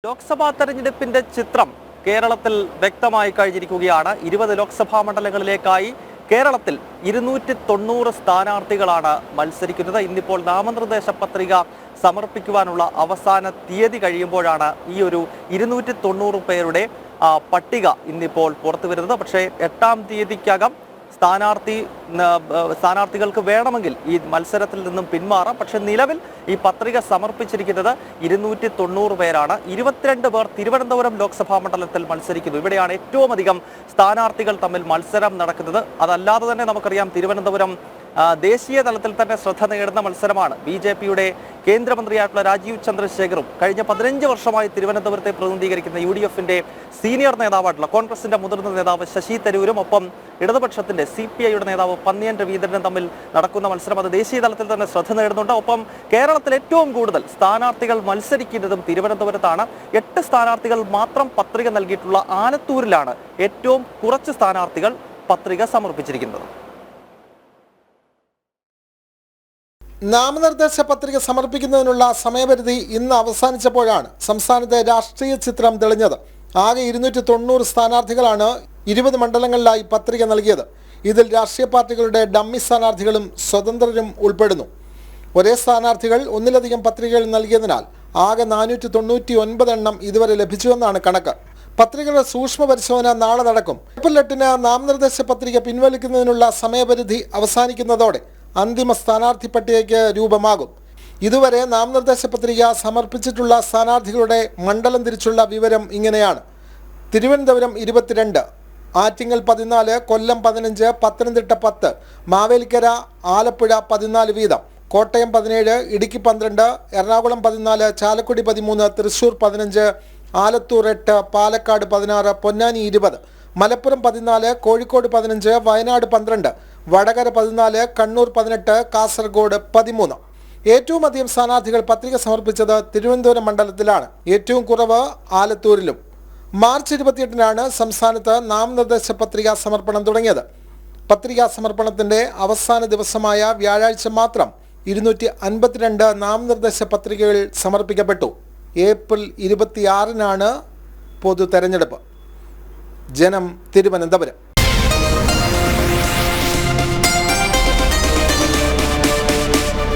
ലോക്സഭാ തെരഞ്ഞെടുപ്പിന്റെ ചിത്രം കേരളത്തിൽ വ്യക്തമായി കഴിഞ്ഞിരിക്കുകയാണ്. 20 ലോക്സഭാ മണ്ഡലങ്ങളിലേക്കായി കേരളത്തിൽ 290 സ്ഥാനാർത്ഥികളാണ് മത്സരിക്കുന്നത്. ഇന്നിപ്പോൾ നാമനിർദ്ദേശ പത്രിക സമർപ്പിക്കുവാനുള്ള അവസാന തീയതി കഴിയുമ്പോഴാണ് ഈ ഒരു 290 പേരുടെ പട്ടിക ഇന്നിപ്പോൾ പുറത്തു വരുന്നത്. പക്ഷേ 8-ാം തീയതിക്കകം സ്ഥാനാർത്ഥികൾക്ക് വേണമെങ്കിൽ ഈ മത്സരത്തിൽ നിന്നും പിന്മാറാം. പക്ഷെ നിലവിൽ ഈ പത്രിക സമർപ്പിച്ചിരിക്കുന്നത് 290 പേരാണ്. 22 പേർ തിരുവനന്തപുരം ലോക്സഭാ മണ്ഡലത്തിൽ മത്സരിക്കുന്നു. ഇവിടെയാണ് ഏറ്റവും അധികം സ്ഥാനാർത്ഥികൾ തമ്മിൽ മത്സരം നടക്കുന്നത്. അതല്ലാതെ തന്നെ നമുക്കറിയാം തിരുവനന്തപുരം ദേശീയ തലത്തിൽ തന്നെ ശ്രദ്ധ നേടുന്ന മത്സരമാണ്. BJPയുടെ കേന്ദ്രമന്ത്രിയായിട്ടുള്ള രാജീവ് ചന്ദ്രശേഖറും കഴിഞ്ഞ 15 വർഷമായി തിരുവനന്തപുരത്തെ പ്രതിനിധീകരിക്കുന്ന UDFന്റെ സീനിയർ നേതാവായിട്ടുള്ള കോൺഗ്രസിന്റെ മുതിർന്ന നേതാവ് ശശി തരൂരും ഒപ്പം ഇടതുപക്ഷത്തിന്റെ CPIയുടെ നേതാവ് പന്നിയൻ രവീന്ദ്രനും തമ്മിൽ നടക്കുന്ന മത്സരം അത് ദേശീയ തലത്തിൽ തന്നെ ശ്രദ്ധ നേടുന്നുണ്ട്. ഒപ്പം കേരളത്തിൽ ഏറ്റവും കൂടുതൽ സ്ഥാനാർത്ഥികൾ മത്സരിക്കുന്നതും തിരുവനന്തപുരത്താണ്. 8 സ്ഥാനാർത്ഥികൾ മാത്രം പത്രിക നൽകിയിട്ടുള്ള ആലത്തൂരിലാണ് ഏറ്റവും കുറച്ച് സ്ഥാനാർത്ഥികൾ പത്രിക സമർപ്പിച്ചിരിക്കുന്നത്. നാമനിർദ്ദേശ പത്രിക സമർപ്പിക്കുന്നതിനുള്ള സമയപരിധി ഇന്ന് അവസാനിച്ചപ്പോഴാണ് സംസ്ഥാനത്തെ രാഷ്ട്രീയ ചിത്രം തെളിഞ്ഞത്. ആകെ 290 സ്ഥാനാർത്ഥികളാണ് 20 മണ്ഡലങ്ങളിലായി പത്രിക നൽകിയത്. ഇതിൽ രാഷ്ട്രീയ പാർട്ടികളുടെ ഡമ്മി സ്ഥാനാർത്ഥികളും സ്വതന്ത്രരും ഉൾപ്പെടുന്നു. ഒരേ സ്ഥാനാർത്ഥികൾ ഒന്നിലധികം പത്രികകൾ നൽകിയതിനാൽ ആകെ 499 എണ്ണം ഇതുവരെ ലഭിച്ചുവെന്നാണ് കണക്ക്. പത്രികകളുടെ സൂക്ഷ്മ പരിശോധന നാളെ നടക്കും. ഏപ്രിൽ 8-ന് നാമനിർദ്ദേശ പത്രിക പിൻവലിക്കുന്നതിനുള്ള സമയപരിധി അവസാനിക്കുന്നതോടെ അന്തിമ സ്ഥാനാർത്ഥി പട്ടികയ്ക്ക് രൂപമാകും. ഇതുവരെ നാമനിർദ്ദേശ പത്രിക സമർപ്പിച്ചിട്ടുള്ള സ്ഥാനാർത്ഥികളുടെ മണ്ഡലം തിരിച്ചുള്ള വിവരം ഇങ്ങനെയാണ്. തിരുവനന്തപുരം 22, ആറ്റിങ്ങൽ 14, കൊല്ലം 15, പത്തനംതിട്ട 10, മാവേലിക്കര ആലപ്പുഴ 14 വീതം, കോട്ടയം 17, ഇടുക്കി 12, എറണാകുളം 14, ചാലക്കുടി 13, തൃശൂർ 15, ആലത്തൂർ 8, പാലക്കാട് 16, പൊന്നാനി 20, മലപ്പുറം 14, കോഴിക്കോട് 15, വയനാട് 12, വടകര 14, കണ്ണൂർ 18, കാസർഗോഡ് 13. ഏറ്റവും അധികം സ്ഥാനാർത്ഥികൾ പത്രിക സമർപ്പിച്ചത് തിരുവനന്തപുരം മണ്ഡലത്തിലാണ്. ഏറ്റവും കുറവ് ആലത്തൂരിലും. മാർച്ച് 28-നാണ് സംസ്ഥാനത്ത് നാമനിർദ്ദേശ പത്രിക സമർപ്പണം തുടങ്ങിയത്. പത്രികാ സമർപ്പണത്തിന്റെ അവസാന ദിവസമായ വ്യാഴാഴ്ച മാത്രം 252 നാമനിർദ്ദേശ പത്രികകൾ സമർപ്പിക്കപ്പെട്ടു. ഏപ്രിൽ 26-നാണ് പൊതു തെരഞ്ഞെടുപ്പ്. ജനം, തിരുവനന്തപുരം.